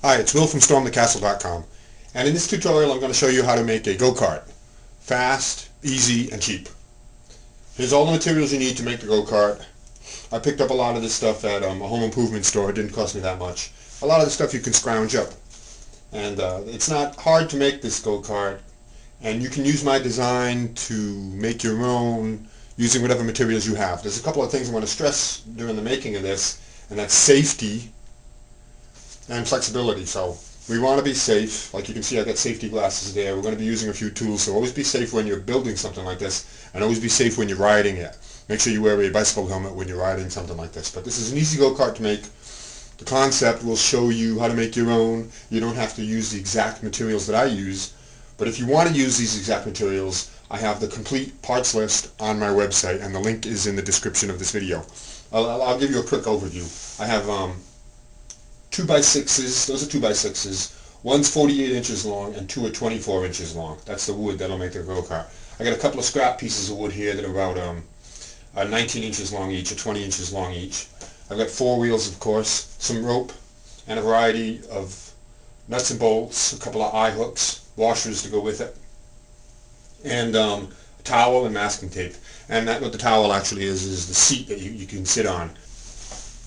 Hi, it's Will from StormTheCastle.com, and in this tutorial I'm going to show you how to make a go-kart. Fast, easy, and cheap. Here's all the materials you need to make the go-kart. I picked up a lot of this stuff at a home improvement store. It didn't cost me that much. A lot of the stuff you can scrounge up. And it's not hard to make this go-kart, and you can use my design to make your own using whatever materials you have. There's a couple of things I want to stress during the making of this, and that's safety and flexibility. So we want to be safe. Like you can see, I got safety glasses there. We're going to be using a few tools, so always be safe when you're building something like this, and always be safe when you're riding it. Make sure you wear a bicycle helmet when you're riding something like this. But this is an easy go-kart to make. The concept will show you how to make your own. You don't have to use the exact materials that I use, but if you want to use these exact materials, I have the complete parts list on my website, and the link is in the description of this video. I'll give you a quick overview. I have 2x6s, those are 2x6s. One's 48 inches long and two are 24 inches long. That's the wood that'll make the go-kart. I got a couple of scrap pieces of wood here that are about 19 inches long each, or 20 inches long each. I've got 4 wheels, of course, some rope, and a variety of nuts and bolts, a couple of eye hooks, washers to go with it, and a towel and masking tape. And what the towel actually is the seat that you can sit on.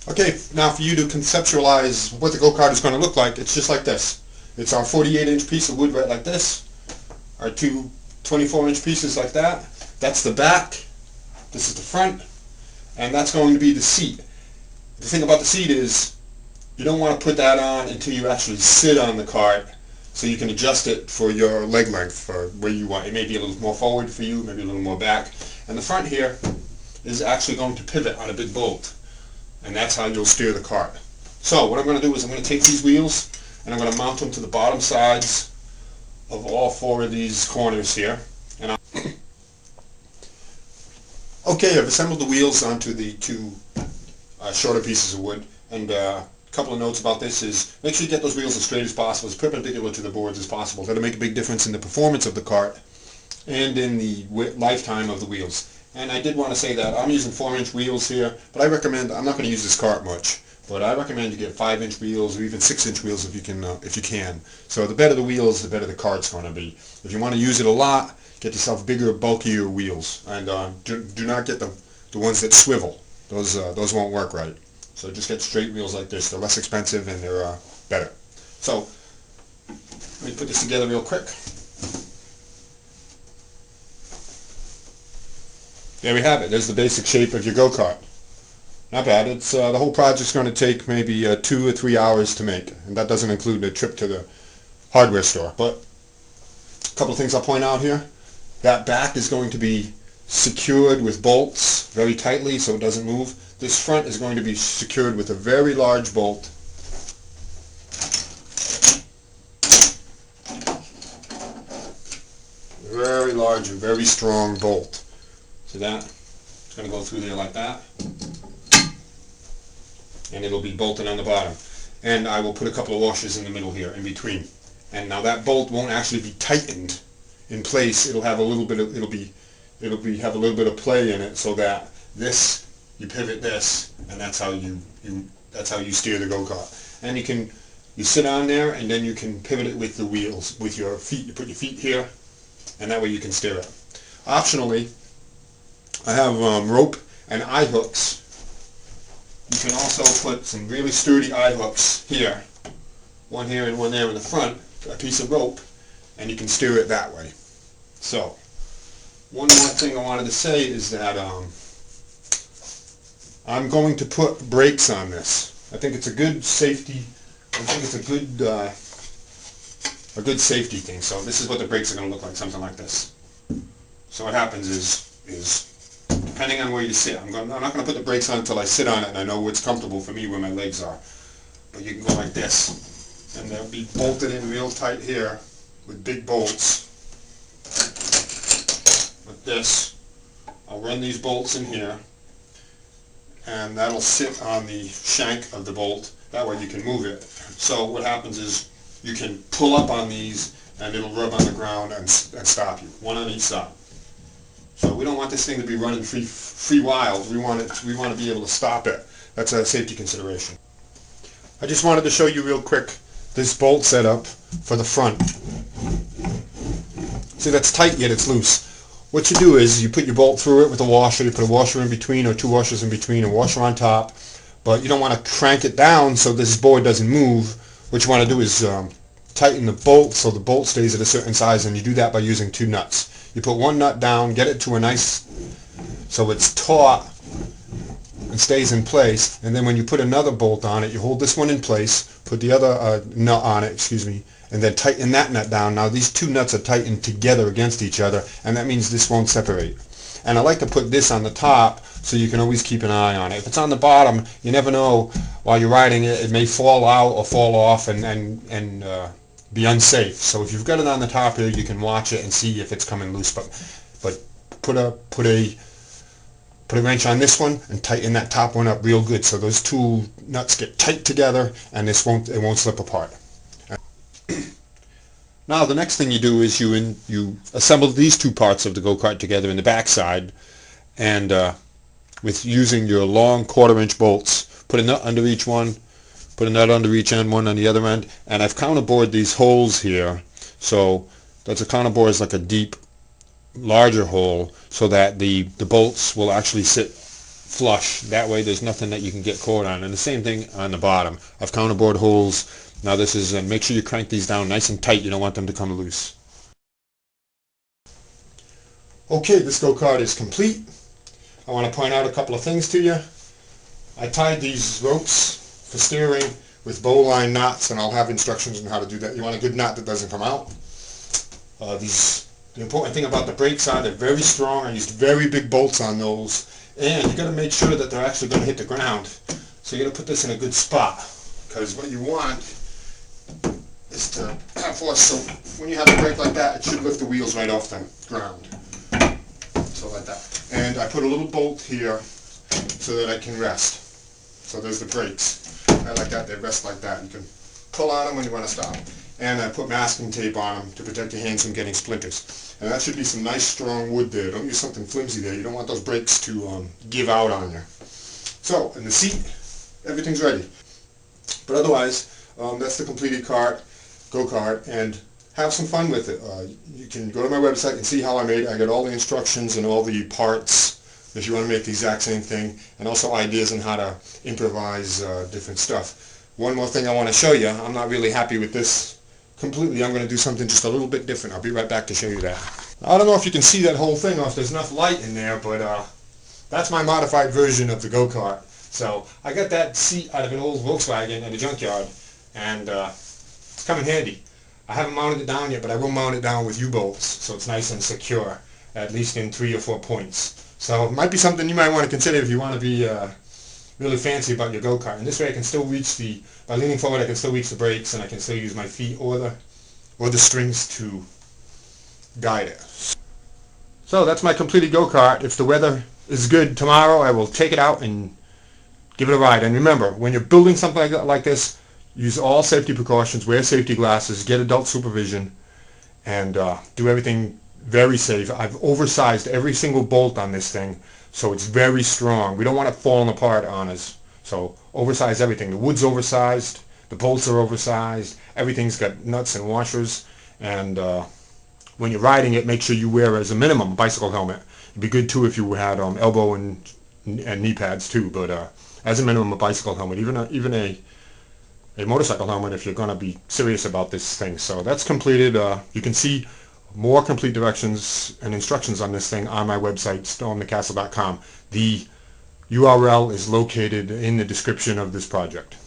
Okay, now for you to conceptualize what the go-kart is going to look like, it's just like this. It's our 48-inch piece of wood right like this, our two 24-inch pieces like that. That's the back, this is the front, and that's going to be the seat. The thing about the seat is you don't want to put that on until you actually sit on the cart, so you can adjust it for your leg length, for where you want. It may be a little more forward for you, maybe a little more back. And the front here is actually going to pivot on a big bolt, and that's how you'll steer the cart. So what I'm going to do is I'm going to take these wheels and I'm going to mount them to the bottom sides of all 4 of these corners here. And okay, I've assembled the wheels onto the 2 shorter pieces of wood, and a couple of notes about this is make sure you get those wheels as straight as possible, as perpendicular to the boards as possible. That'll make a big difference in the performance of the cart and in the lifetime of the wheels. And I did want to say that I'm using 4-inch wheels here, but I'm not going to use this cart much, but I recommend you get 5-inch wheels or even 6-inch wheels if you can. So the better the wheels, the better the cart's going to be. If you want to use it a lot, get yourself bigger, bulkier wheels, and do not get the ones that swivel. Those won't work right. So just get straight wheels like this. They're less expensive and they're better. So let me put this together real quick. There we have it. There's the basic shape of your go-kart. Not bad. It's the whole project's going to take maybe 2 or 3 hours to make, and that doesn't include a trip to the hardware store. But a couple of things I'll point out here. That back is going to be secured with bolts very tightly so it doesn't move. This front is going to be secured with a very large bolt. Very large and very strong bolt. See that? It's going to go through there like that. And it'll be bolted on the bottom. And I will put a couple of washers in the middle here, in between. And now that bolt won't actually be tightened in place. It'll have a little bit of, have a little bit of play in it, so that this, you pivot this, and that's how you steer the go-kart. And you sit on there, and then you can pivot it with the wheels, with your feet. You put your feet here, and that way you can steer it. Optionally, I have rope and eye hooks. You can also put some really sturdy eye hooks here, one here and one there in the front, a piece of rope, and you can steer it that way. So, one more thing I wanted to say is that I'm going to put brakes on this. I think it's a good safety. I think it's a good safety thing. So this is what the brakes are going to look like, something like this. So what happens is depending on where you sit, I'm not going to put the brakes on until I sit on it and I know what's comfortable for me where my legs are. But you can go like this, and they'll be bolted in real tight here with big bolts. Like this. I'll run these bolts in here, and that'll sit on the shank of the bolt. That way you can move it. So what happens is you can pull up on these and it'll rub on the ground and stop you. One on each side. So we don't want this thing to be running free wild. We want to be able to stop it. That's a safety consideration. I just wanted to show you real quick this bolt setup for the front. See, that's tight yet it's loose. What you do is you put your bolt through it with a washer. You put a washer in between or two washers in between, a washer on top. But you don't want to crank it down so this board doesn't move. What you want to do is tighten the bolt so the bolt stays at a certain size, and you do that by using two nuts. You put one nut down, get it to a nice, so it's taut and stays in place, and then when you put another bolt on it, you hold this one in place, put the other nut on it, and then tighten that nut down. Now these two nuts are tightened together against each other, and that means this won't separate. And I like to put this on the top so you can always keep an eye on it. If it's on the bottom, you never know, while you're riding it, it may fall out or fall off and be unsafe. So if you've got it on the top here, you can watch it and see if it's coming loose. But put a wrench on this one and tighten that top one up real good so those two nuts get tight together and it won't slip apart. Now the next thing you do is you assemble these two parts of the go-kart together in the backside, and with using your long 1/4-inch bolts, put a nut under each one, put a nut under each end, one on the other end, and I've counterbored these holes here. So that's a counterbore is like a deep, larger hole, so that the bolts will actually sit flush. That way there's nothing that you can get caught on. And the same thing on the bottom. I've counterbored holes. Now this is, make sure you crank these down nice and tight. You don't want them to come loose. Okay, this go-kart is complete. I want to point out a couple of things to you. I tied these ropes for steering with bowline knots, and I'll have instructions on how to do that. You want a good knot that doesn't come out. The important thing about the brakes are they're very strong. I used very big bolts on those, and you got to make sure that they're actually going to hit the ground. So you got to put this in a good spot, because what you want is to have force. So when you have a brake like that, it should lift the wheels right off the ground. So like that. And I put a little bolt here so that I can rest. So there's the brakes. I like that. They rest like that. You can pull on them when you want to stop. And I put masking tape on them to protect your hands from getting splinters. And that should be some nice strong wood there. Don't use something flimsy there. You don't want those brakes to give out on you. So, in the seat, everything's ready. But otherwise, that's the completed go-kart, and have some fun with it. You can go to my website and see how I made it. I got all the instructions and all the parts if you want to make the exact same thing, and also ideas on how to improvise different stuff. One more thing I want to show you. I'm not really happy with this completely. I'm going to do something just a little bit different. I'll be right back to show you that. I don't know if you can see that whole thing, or if there's enough light in there, but that's my modified version of the go-kart. So I got that seat out of an old Volkswagen in the junkyard, and it's come in handy. I haven't mounted it down yet, but I will mount it down with U-bolts so it's nice and secure, at least in 3 or 4 points. So it might be something you might want to consider if you want to be really fancy about your go-kart. And this way I can still reach by leaning forward, I can still reach the brakes, and I can still use my feet or the strings to guide it. So that's my completed go-kart. If the weather is good tomorrow, I will take it out and give it a ride. And remember, when you're building something like this, use all safety precautions, wear safety glasses, get adult supervision, and do everything very safe. I've oversized every single bolt on this thing, so it's very strong. We don't want it falling apart on us. So oversize everything. The wood's oversized, the bolts are oversized, everything's got nuts and washers, and when you're riding it, make sure you wear, as a minimum, a bicycle helmet. It'd be good too if you had elbow and knee pads too, but as a minimum, a bicycle helmet, even a motorcycle helmet if you're going to be serious about this thing. So that's completed. You can see more complete directions and instructions on this thing on my website, stormthecastle.com. The URL is located in the description of this project.